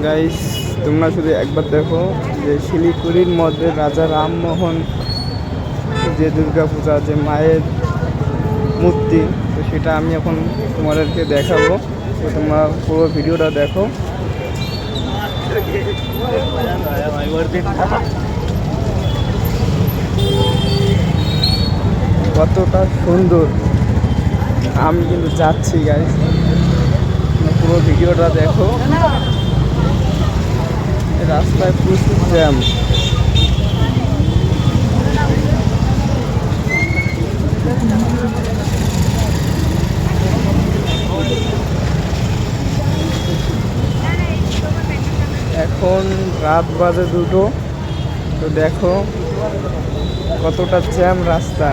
Guys, তোমরা শুধু একবার দেখো যে শিলিগুড়ির মধ্যে রাজা রামমোহন যে দুর্গা পূজা, যে মায়ের মূর্তি, তো সেটা আমি এখন তোমাদেরকে দেখাবো। তো তোমরা পুরো ভিডিওটা দেখো। কতটা সুন্দর, আমি কিন্তু যাচ্ছি গাইস, পুরো ভিডিওটা দেখো। রাস্তায় প্রচুর জ্যাম। এখন রাত বাজে 2টো। তো দেখো কতটা জ্যাম রাস্তা।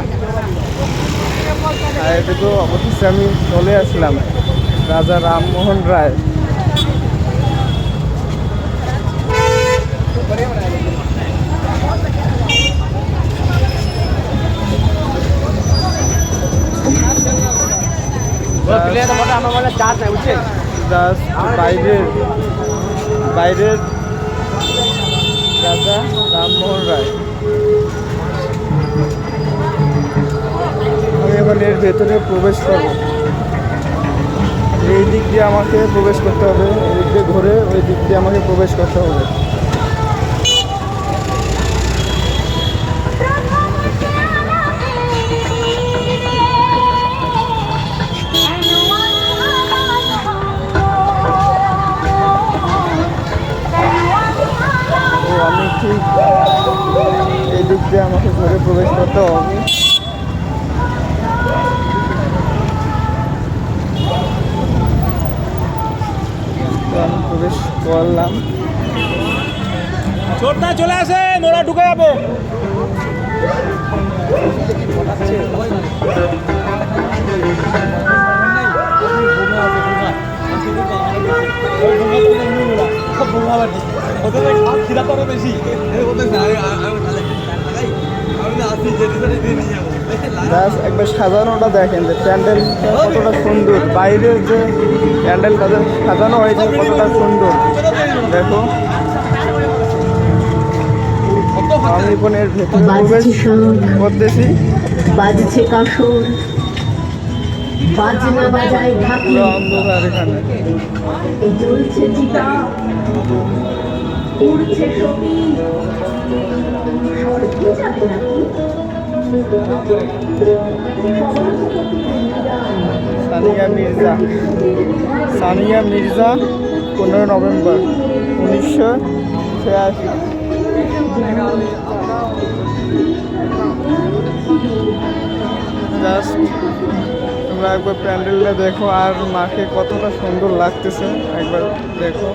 আর এদিকে অবশেষে আমি চলে আসলাম রাজা রামমোহন রায়। বাইরের রাজা রামমোহন রায়। আমি এখন এর ভেতরে প্রবেশ করব। এই দিক দিয়ে আমাকে প্রবেশ করতে হবে, এই দিক দিয়ে ঘুরে ওই দিক দিয়ে আমাকে প্রবেশ করতে হবে। আমি ঠিক এই দিক দিয়ে আমাকে ঘরে প্রবেশ করতে হবে। তো আমি প্রবেশ করলাম। ছোটটা চলে আসে, ওরা ঢুকে যাবো। একবার সাজানোটা দেখেন, যে প্যান্ডেলটা কতটা সুন্দর, বাইরের যে প্যান্ডেলটা সাজানো হয়েছে কতটা সুন্দর দেখো। আমি বোনের ভেতরে প্রবেশ করতেছি। বাজছে কাসর, বাজনা বাজায় ঢাকি, অন্ধকার এখানে জ্বলছে চিতা, উড়ছে সখী, স্বর্গে যাবে নাকি? সানিয়া মির্জা, সানিয়া মির্জা 15 নভেম্বর 1986। জাস্ট তোমরা একবার প্যান্ডেলটা দেখো, আর মাকে কতটা সুন্দর লাগতেছে একবার দেখো।